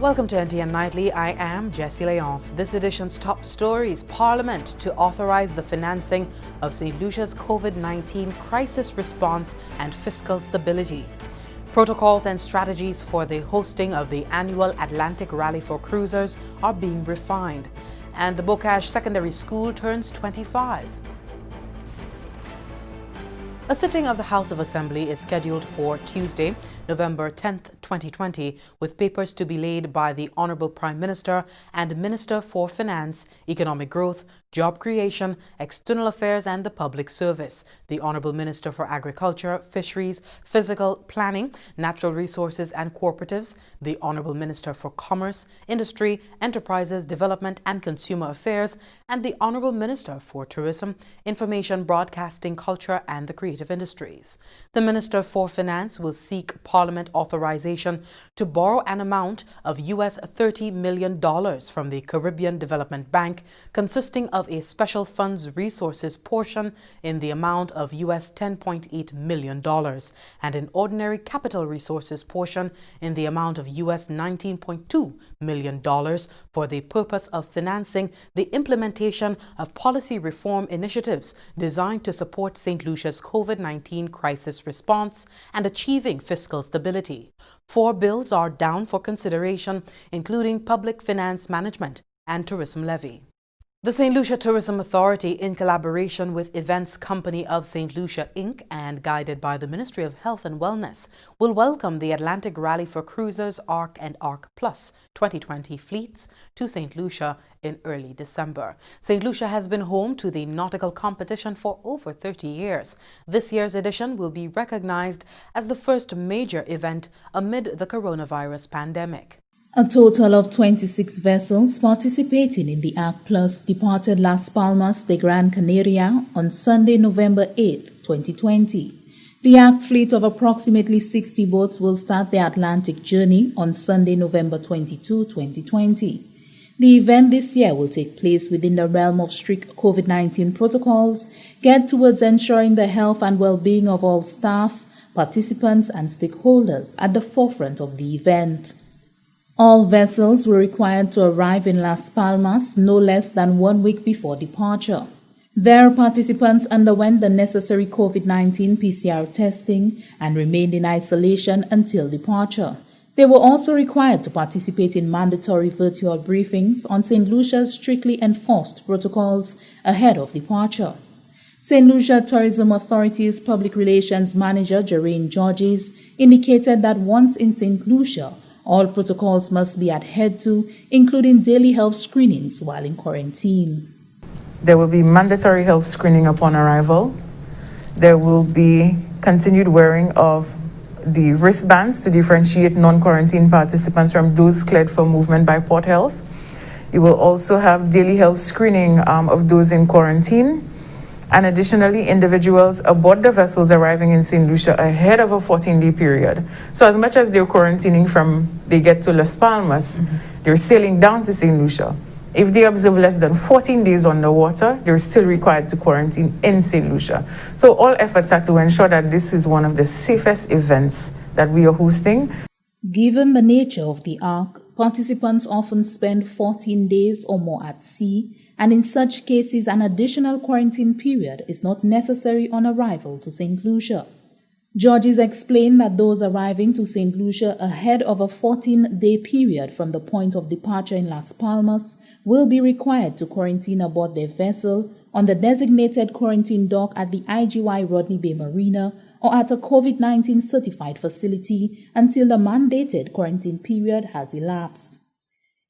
Welcome to NTN Nightly. I am Jessie Leonce. This edition's top stories: Parliament to authorize the financing of St. Lucia's COVID-19 crisis response and fiscal stability. Protocols and strategies for the hosting of the annual Atlantic Rally for Cruisers are being refined. And the Bocage Secondary School turns 25. A sitting of the House of Assembly is scheduled for Tuesday, November 10th, 2020, with papers to be laid by the Honourable Prime Minister and Minister for Finance, Economic Growth, Job Creation, External Affairs and the Public Service, the Honourable Minister for Agriculture, Fisheries, Physical Planning, Natural Resources and Cooperatives, the Honourable Minister for Commerce, Industry, Enterprises, Development and Consumer Affairs, and the Honourable Minister for Tourism, Information, Broadcasting, Culture and the Creative Industries. The Minister for Finance will seek Parliament authorization to borrow an amount of US $30 million from the Caribbean Development Bank, consisting of a special funds resources portion in the amount of US $10.8 million and an ordinary capital resources portion in the amount of US $19.2 million for the purpose of financing the implementation of policy reform initiatives designed to support St. Lucia's COVID-19 crisis response and achieving fiscal stability. 4 bills are down for consideration, including Public Finance Management and Tourism Levy. The St. Lucia Tourism Authority, in collaboration with Events Company of St. Lucia, Inc. and guided by the Ministry of Health and Wellness, will welcome the Atlantic Rally for Cruisers ARC and ARC Plus 2020 fleets to St. Lucia in early December. St. Lucia has been home to the nautical competition for over 30 years. This year's edition will be recognized as the first major event amid the coronavirus pandemic. A total of 26 vessels participating in the ARC Plus departed Las Palmas de Gran Canaria on Sunday, November 8, 2020. The ARC fleet of approximately 60 boats will start their Atlantic journey on Sunday, November 22, 2020. The event this year will take place within the realm of strict COVID-19 protocols, geared towards ensuring the health and well-being of all staff, participants and stakeholders at the forefront of the event. All vessels were required to arrive in Las Palmas no less than 1 week before departure. Their participants underwent the necessary COVID-19 PCR testing and remained in isolation until departure. They were also required to participate in mandatory virtual briefings on St. Lucia's strictly enforced protocols ahead of departure. St. Lucia Tourism Authority's Public Relations Manager, Jeraine Georges, indicated that once in St. Lucia, all protocols must be adhered to, including daily health screenings while in quarantine. There will be mandatory health screening upon arrival. There will be continued wearing of the wristbands to differentiate non-quarantine participants from those cleared for movement by Port Health. You will also have daily health screening of those in quarantine. And additionally, individuals aboard the vessels arriving in St. Lucia ahead of a 14-day period. So as much as they're quarantining from they get to Las Palmas, they're sailing down to St. Lucia. If they observe less than 14 days on the water, they're still required to quarantine in St. Lucia. So all efforts are to ensure that this is one of the safest events that we are hosting. Given the nature of the ARC, participants often spend 14 days or more at sea, and in such cases an additional quarantine period is not necessary on arrival to St. Lucia. Georges explained that those arriving to St. Lucia ahead of a 14-day period from the point of departure in Las Palmas will be required to quarantine aboard their vessel on the designated quarantine dock at the IGY Rodney Bay Marina or at a COVID-19 certified facility until the mandated quarantine period has elapsed.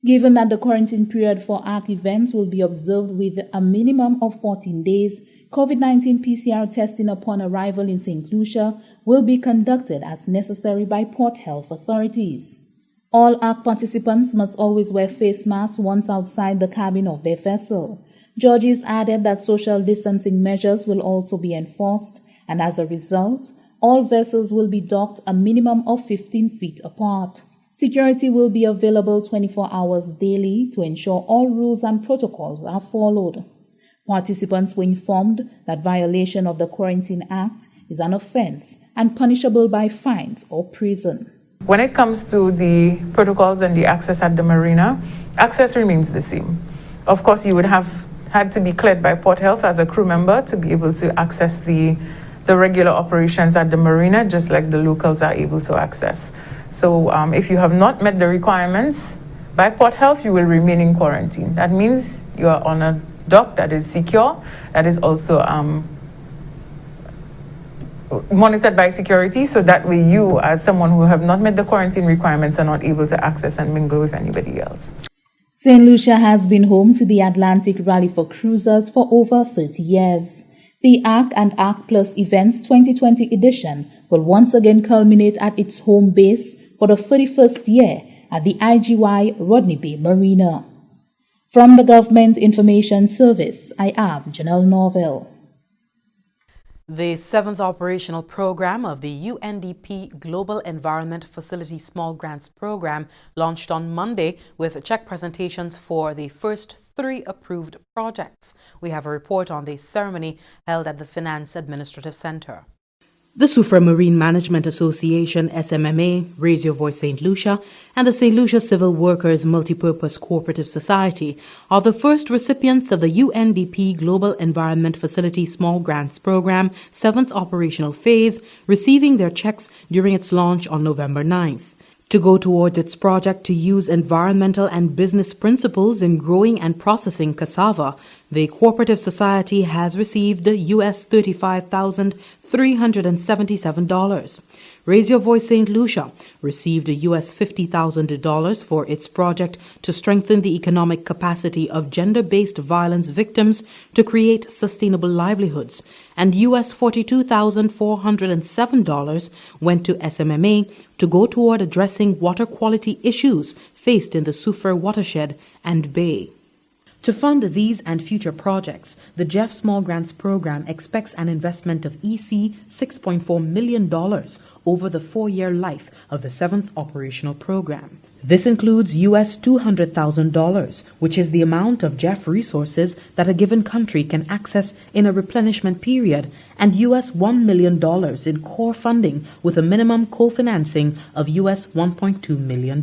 Given that the quarantine period for ARC events will be observed with a minimum of 14 days, COVID-19 PCR testing upon arrival in St. Lucia will be conducted as necessary by port health authorities. All ARC participants must always wear face masks once outside the cabin of their vessel. Georges added that social distancing measures will also be enforced, and as a result, all vessels will be docked a minimum of 15 feet apart. Security will be available 24 hours daily to ensure all rules and protocols are followed. Participants were informed that violation of the Quarantine Act is an offense and punishable by fines or prison. When it comes to the protocols and the access at the marina, access remains the same. Of course, you would have had to be cleared by Port Health as a crew member to be able to access the regular operations at the marina, just like the locals are able to access. So if you have not met the requirements by Port Health, you will remain in quarantine. That means you are on a dock that is secure, that is also monitored by security, so that way you, as someone who have not met the quarantine requirements, are not able to access and mingle with anybody else. St. Lucia has been home to the Atlantic Rally for Cruisers for over 30 years. The ARC and ARC Plus Events 2020 edition will once again culminate at its home base for the 31st year at the IGY Rodney Bay Marina. From the Government Information Service, I am Janelle Norville. The 7th operational program of the UNDP Global Environment Facility Small Grants Program launched on Monday with check presentations for the first 3 approved projects. We have a report on the ceremony held at the Finance Administrative Center. The Soufrière Marine Management Association, SMMA, Raise Your Voice St. Lucia, and the St. Lucia Civil Workers Multipurpose Cooperative Society are the first recipients of the UNDP Global Environment Facility Small Grants Program 7th operational phase, receiving their checks during its launch on November 9th. To go towards its project to use environmental and business principles in growing and processing cassava, the cooperative society has received US $35,377. Raise Your Voice St. Lucia received US $50,000 for its project to strengthen the economic capacity of gender-based violence victims to create sustainable livelihoods, and US $42,407 went to SMMA to go toward addressing water quality issues faced in the Soufrière watershed and bay. To fund these and future projects, the GEF Small Grants Program expects an investment of EC $6.4 million over the 4-year life of the 7th operational program. This includes US $200,000, which is the amount of GEF resources that a given country can access in a replenishment period, and US $1 million in core funding with a minimum co-financing of US $1.2 million.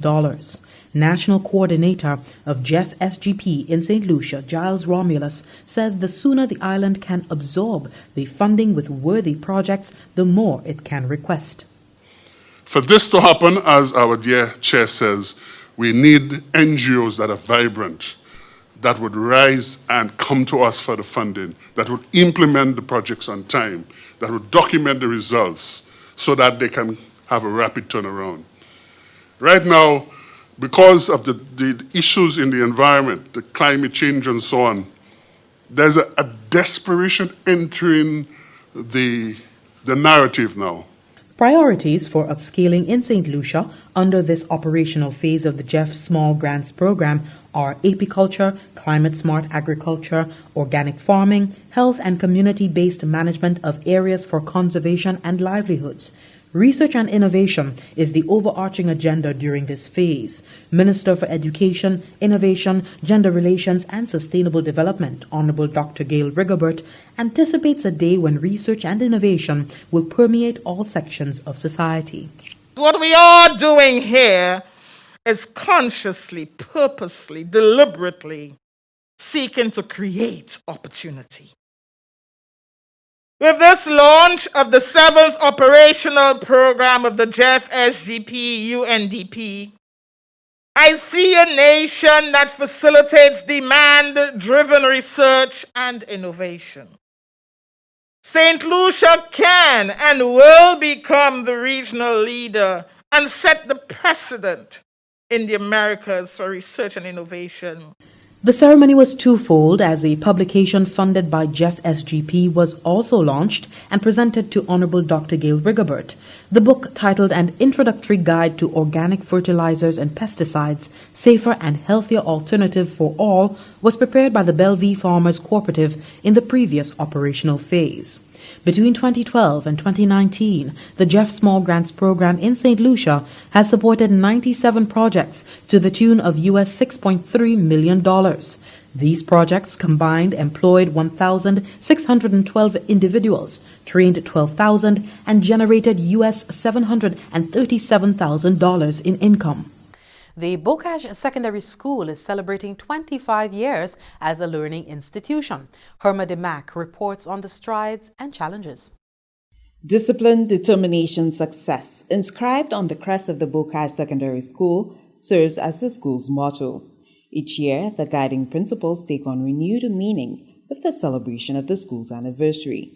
National Coordinator of GEF SGP in St. Lucia, Giles Romulus, says the sooner the island can absorb the funding with worthy projects, the more it can request. For this to happen, as our dear chair says, we need NGOs that are vibrant, that would rise and come to us for the funding, that would implement the projects on time, that would document the results so that they can have a rapid turnaround. Right now, because of the issues in the environment, the climate change and so on, there's a desperation entering the narrative now. Priorities for upscaling in St. Lucia under this operational phase of the GEF Small Grants Program are apiculture, climate-smart agriculture, organic farming, health and community-based management of areas for conservation and livelihoods. Research and innovation is the overarching agenda during this phase. Minister for Education, Innovation, Gender Relations and Sustainable Development, Honorable Dr. Gail Rigobert, anticipates a day when research and innovation will permeate all sections of society. What we are doing here is consciously, purposely, deliberately seeking to create opportunity. With this launch of the 7th operational program of the GEF SGP UNDP, I see a nation that facilitates demand-driven research and innovation. St. Lucia can and will become the regional leader and set the precedent in the Americas for research and innovation. The ceremony was twofold, as a publication funded by GEF SGP was also launched and presented to Honorable Dr. Gail Rigobert. The book, titled An Introductory Guide to Organic Fertilizers and Pesticides, Safer and Healthier Alternative for All, was prepared by the Bellevue Farmers Cooperative in the previous operational phase. Between 2012 and 2019, the GEF Small Grants Program in St. Lucia has supported 97 projects to the tune of US $6.3 million. These projects combined employed 1,612 individuals, trained 12,000, and generated US $737,000 in income. The Bocage Secondary School is celebrating 25 years as a learning institution. Herma DeMac reports on the strides and challenges. Discipline, determination, success, inscribed on the crest of the Bocage Secondary School, serves as the school's motto. Each year, the guiding principles take on renewed meaning with the celebration of the school's anniversary.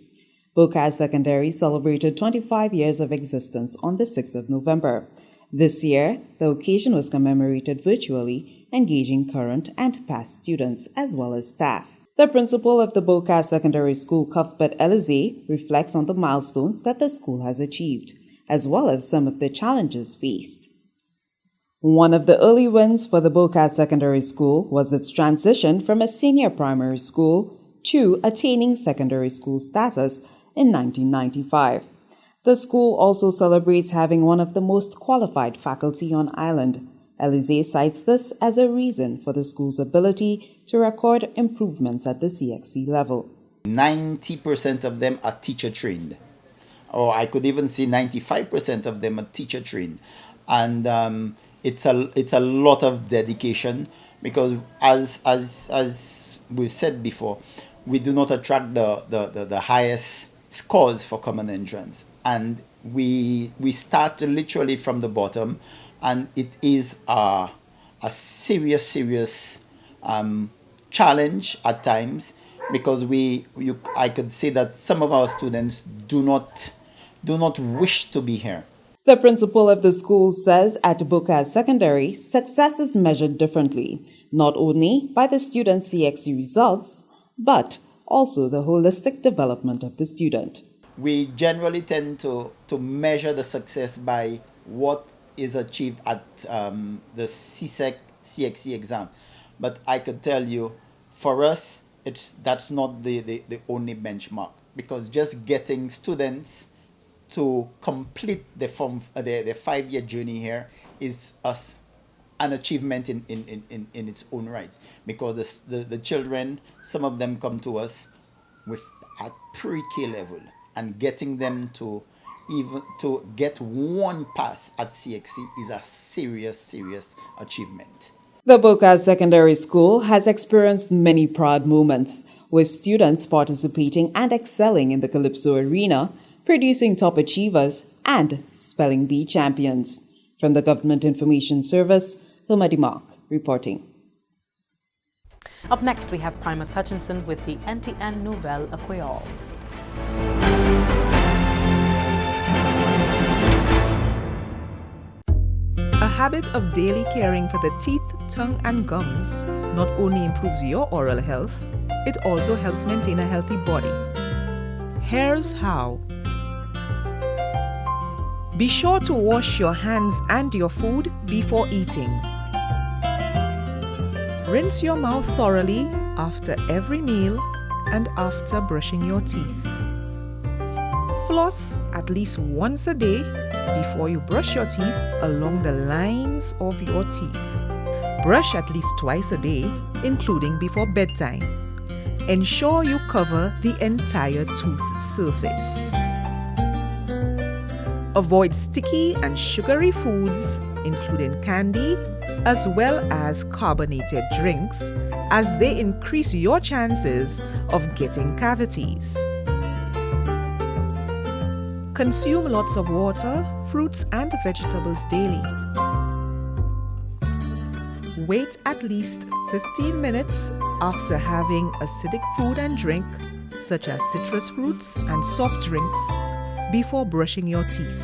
Bocage Secondary celebrated 25 years of existence on the 6th of November. This year, the occasion was commemorated virtually, engaging current and past students as well as staff. The principal of the Bocage Secondary School, Cuthbert Elize, reflects on the milestones that the school has achieved, as well as some of the challenges faced. One of the early wins for the Bocage Secondary School was its transition from a senior primary school to attaining secondary school status in 1995. The school also celebrates having one of the most qualified faculty on island. Elize cites this as a reason for the school's ability to record improvements at the CXC level. 90% of them are teacher trained, or I could even say 95% of them are teacher trained. And it's a lot of dedication, because as we've said before, we do not attract the highest scores for common entrance, and we start literally from the bottom, and it is a serious challenge at times, because I could say that some of our students do not wish to be here. The principal of the school says at Bocage Secondary, success is measured differently, not only by the student's CXC results, but also the holistic development of the student. We generally tend to measure the success by what is achieved at the CXC exam. But I could tell you, for us, that's not the only benchmark, because just getting students to complete the 5-year journey here is an achievement in its own right, because the children, some of them come to us at pre-K level, and getting them to get one pass at CXC is a serious achievement. The Bocage Secondary School has experienced many proud moments, with students participating and excelling in the Calypso arena, producing top achievers and spelling bee champions. From the Government Information Service, Herma DeMac reporting. Up next, we have Primus Hutchinson with the NTN Nouvelle Creole. A habit of daily caring for the teeth, tongue, and gums not only improves your oral health, it also helps maintain a healthy body. Here's how. Be sure to wash your hands and your food before eating. Rinse your mouth thoroughly after every meal and after brushing your teeth. Floss at least once a day before you brush your teeth along the lines of your teeth. Brush at least twice a day, including before bedtime. Ensure you cover the entire tooth surface. Avoid sticky and sugary foods, including candy, as well as carbonated drinks, as they increase your chances of getting cavities. Consume lots of water, fruits, and vegetables daily. Wait at least 15 minutes after having acidic food and drink, such as citrus fruits and soft drinks, before brushing your teeth.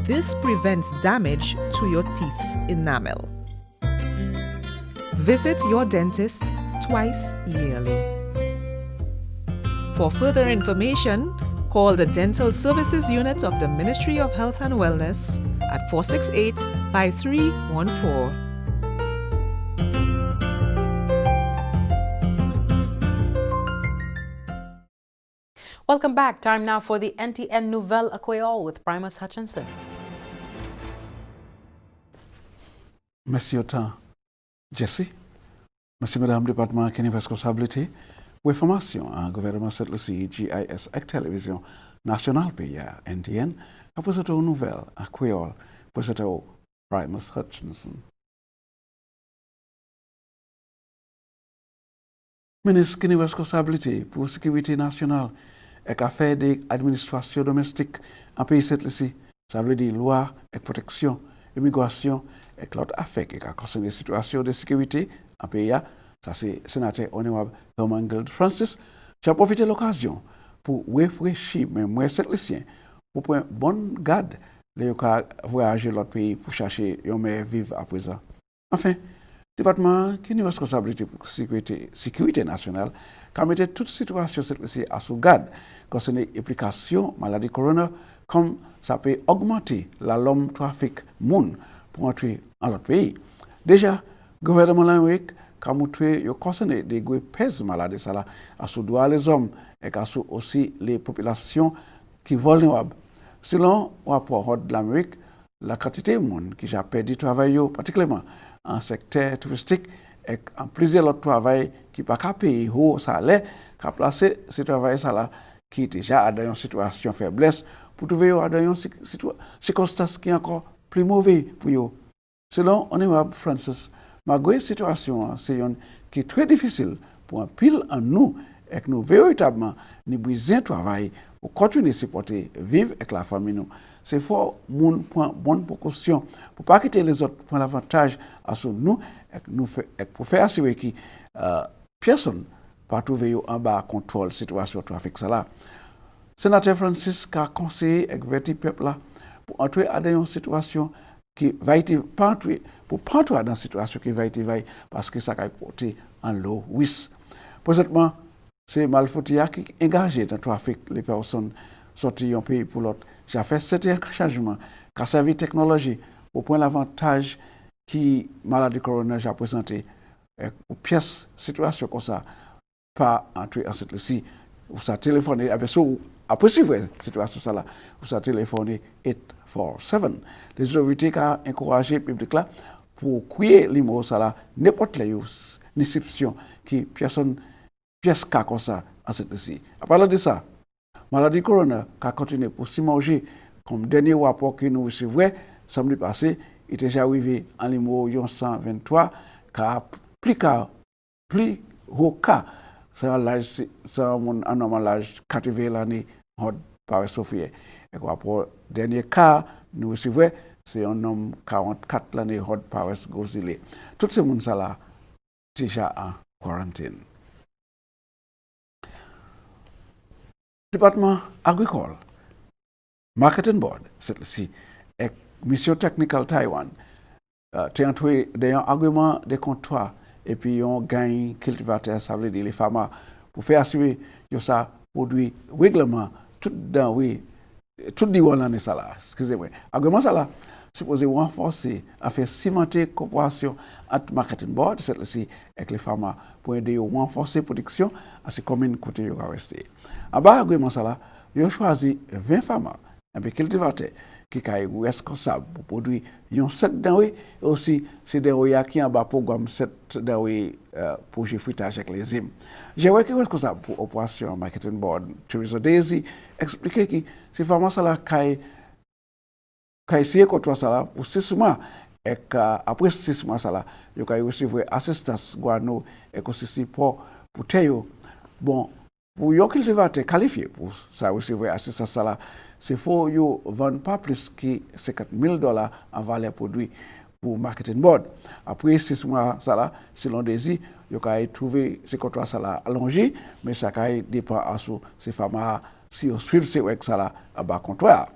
This prevents damage to your teeth's enamel. Visit your dentist twice yearly. For further information, call the Dental Services Unit of the Ministry of Health and Wellness at 468-5314. Welcome back. Time now for the NTN Nouvelle Creole with Primus Hutchinson. Merci autant. Jesse? Monsieur Madame Département qui responsabilité pour information en gouvernement cette GIS et télévision nationale pays NTN a présenté une nouvelle à Creole présenté au Primus Hutchinson. Ministre qui responsabilité pour sécurité nationale et affaires d'administration domestique en pays cette ça veut dire loi et protection, immigration et l'autre affaires qui concerne les situations de sécurité en pays. Ça c'est sénateur honorable Herman Francis. J'ai profité de l'occasion pour réfléchir même moi cette lycéen pour prendre bonne garde les voyager l'autre pays pour chercher un meilleur vivre à présent. Enfin, département qui est responsabilité pour sécurité nationale, qui mettait toute situation cette lycée à sous garde concernant l'implication maladie corona, comme ça peut augmenter l'homme trafic monde pour entrer dans l'autre pays. Déjà, le gouvernement l'Amérique a montré qu'il concerne des pèses maladies ça à sous droit les hommes et à sous aussi les populations qui vulnérables. Selon le rapport de l'Amérique, la quantité de monde qui a perdu travail, particulièrement en secteur touristique, et en plusieurs autres travail qui pas qu'à payer haut salaire, qui a placé ce travail là qui déjà dans une situation de faiblesse pour trouver dans une circonstance qui est encore plus mauvaise pour eux. Selon honorable Francis, malgré la situation, c'est une qui est très difficile pour un pile en nous et que nous véritablement nous besoin de travail pour continuer à supporter, vivre avec la famille. C'est fort, nous prendre bonne précaution pour ne pas quitter les autres pour l'avantage à ce nous et pour faire assurer que personne ne trouver en bas contrôle la situation de trafic. Sénateur Francis a conseillé avec le peuple là pour entrer dans une situation qui va être pas entrer pour pas entrer dans une situation qui va être parce que ça va porter en l'eau risque. Présentement, c'est malfaiteur qui engagé dans le trafic les personnes sorties d'un pays pour l'autre. J'ai fait certains changements qui servi technologie pour prendre l'avantage qui maladie corona a présenté pour pièces situation comme ça pas entrer en cette ci ou ça téléphoner avec ça après suivre situation ça là ou ça téléphoner 847 les autorités ont encouragé le public là pour crier les mots ça là n'importe les exception qui pièce cas comme ça en cette ci à part de ça maladie corona a continué pour s'immerger comme dernier rapport que nous recevons samedi passé il était déjà arrivé en numéro 123 qui a plus haut cas c'est un normal âge 80 l'année par Sophie. Et rapport dernier cas nous recevons c'est un homme 44 l'année hot Paris Gozile. Tout ce monde là déjà en quarantaine. Département agricole, marketing board, c'est-ci, et mission technique Taïwan, entré dans un argument de contrat et puis on gagne cultivateur, ça veut dire les farmers, pour faire assurer que ça produit règlement tout dans oui, tout dit on en est ça là, excusez-moi. Argument ça là, supposé renforcer, à faire cimenter coopération entre marketing board, c'est-ci, avec les farmers, pour aider à renforcer la production à ces communes côté de rester. En bas, argument ça là, ils ont choisi 20 farmers, un peu cultivateurs, qui sont responsables pour produire 7 denrées, et aussi ces denrées qui ont un programme 7 denrées pour le fruitage avec les îles. J'ai vu que responsable pour l'opération marketing board, Teresa Daisy, expliqué que ces farmers là, qui essayé contre ça là, pour 6 mois, et qu'après 6 mois ça là, ils ont reçu assistance guano et aussi pour Théo. Bon, pour les cultivateurs qualifiés pour ça recevoir assistance ça là, c'est faut yo vendre pas plus que $50,000 en valeur produit pour marketing board. Après 6 mois ça là, selon désir, yo ka trouver ce contrat ça là allongé, mais ça ka dépend à ces femmes si on suit ce avec ça là à bas contrat.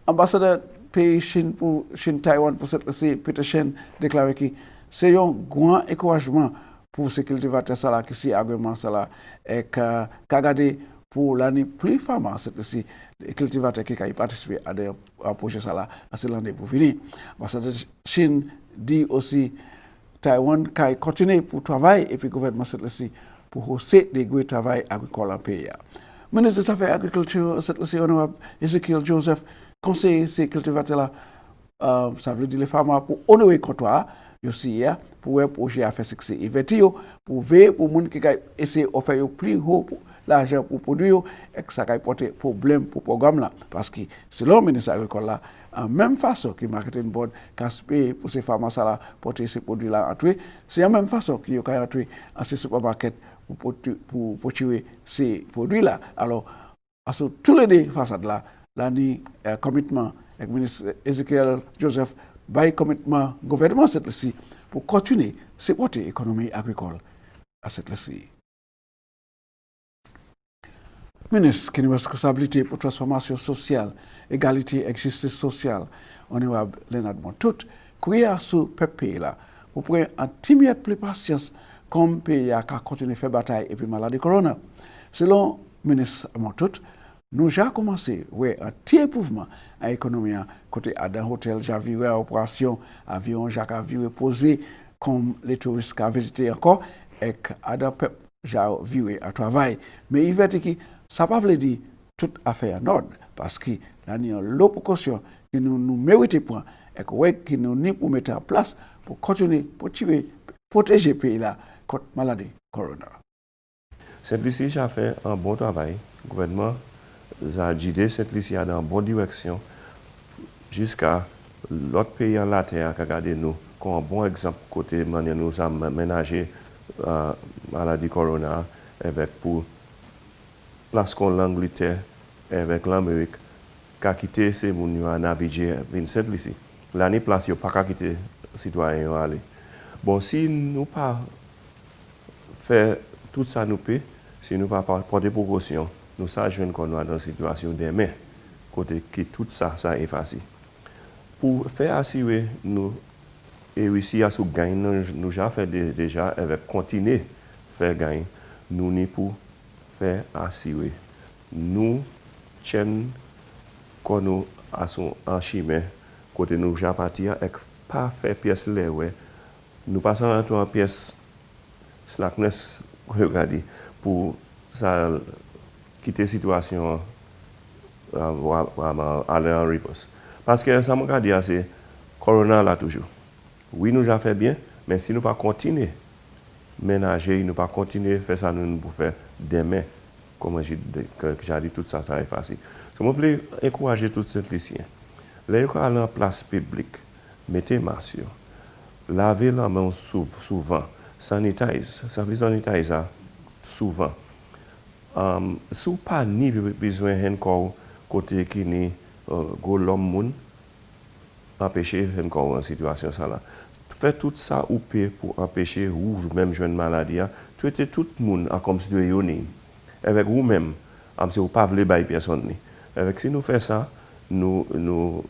Ambassadeur pays Chine pour Chine Taïwan pour cette Peter Chen déclaré que c'est un grand encouragement pour ces cultivateurs ça là qui si argument ça là et qu'a gardé pour l'année plus fameuse cette les cultivateurs qui ont participé à des projets ça là c'est l'année pour finir. Parce que Chine dit aussi Taïwan qui continue pour travailler et puis le gouvernement cette pour hausser des gros travail agricole en pays. Ministre des Affaires agriculture cette honorable Ezekiel Joseph conseille ces cultivateurs là ça veut dire les farmers pour honorer le contrat yo si ya pour ouais projet à faire succès et yo pour veiller pour monde qui essayer offrir plus haut l'argent pour produire et que ça va porter problème pour programme là parce que selon le ministère agricole là en même façon que marketing board casse pour ces pharmacies là porter ces produits là en tout c'est en même façon que yo ka entrer en ces supermarkets pour tuer ces produits là alors à tous les deux façades là l'année commitment avec le ministre Ezekiel Joseph by commitment gouvernement cette ci pour continuer supporter l'économie agricole à cette ci. Ministre qui a une responsabilité pour transformation sociale, égalité et justice sociale, honorable Leonard Montout, qui a sous peuple là pour prendre un timide plus patience comme pays a continué à faire bataille et puis maladie corona. Selon le ministre Montout, nous avons commencé à un petit mouvement à l'économie côté à d'un hôtel, j'ai vu opération avion, j'ai vu posé comme les touristes qui ont visité encore et à d'un peuple j'ai vu à travail. Mais il va dire que ça ne veut pas dire toute affaire en ordre parce que là, il y a l'opposition que nous méritons point et que nous n'y pour mettre en place pour continuer, pour tuer, protéger le pays là contre la maladie corona. Cette liste a fait un bon travail. Le gouvernement a guidé cette liste dans une bonne direction jusqu'à l'autre pays en la terre qui a regardé nous comme un bon exemple côté manière nous a ménagé la maladie corona avec pour place qu'on l'Angleterre avec l'Amérique qui a quitté ces gens à naviguer vers cette liste. L'année place yo pas quitter citoyens aller. Bon si nous pas faire tout ça nous paie, si nous pas porter précaution, nous savons qu'on est dans une situation demain côté que tout ça est facile. Pour faire assurer nous et réussir à se gagner, nous avons fait déjà avec continuer faire gagner, nous ni pour faire assurer. Nous tiennent qu'on nous en chemin côté nous déjà partir et pas faire pièce là ouais. Nous passons en pièce slackness regardez pour ça quitter situation aller en reverse. Parce que ça m'a dit c'est corona là toujours. Oui, nous avons fait bien, mais si nous pas continuer ménager, nous pas continuer faire ça nous pour faire demain comme j'ai dit tout ça est facile. Je voulais encourager tous ces lycéens. Les aller en place publique, mettez masque, lavez la main souvent, sanitize, ça veut sanitize souvent. Si vous pas ni besoin encore côté qui ni go l'homme moun empêcher encore en situation ça là. Faites tout ça ou pour empêcher ou même jeune maladie, traiter tout le monde comme si de yoni. Avec vous-même, si vous ne pouvez pas personne. Avec si nous faisons ça, nous sommes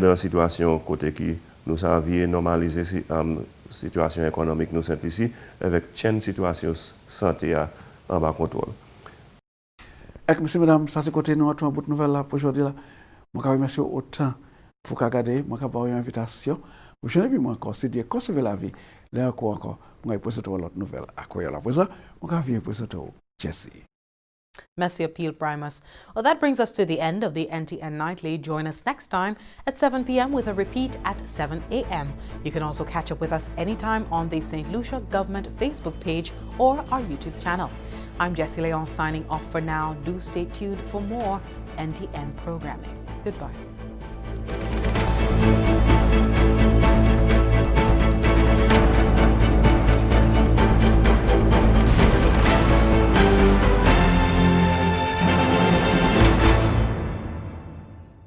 dans une situation côté qui nous avons normalisé la situation économique nous sommes ici, avec une situation santé en bas contrôle. Merci madame, ça c'est côté nous avons une nouvelle pour aujourd'hui. Je vous remercie autant pour regarder, je vous remercie une invitation. Je ne vais encore se dire conserver la vie. Là encore, je vais présenter l'autre nouvelle à quoi la présent. Je vais présenter Jesse. Merci, Appeal Primus. Well, that brings us to the end of the NTN Nightly. Join us next time at 7 p.m. with a repeat at 7 a.m. You can also catch up with us anytime on the St. Lucia Government Facebook page or our YouTube channel. I'm Jessie Leon signing off for now. Do stay tuned for more NTN programming. Goodbye.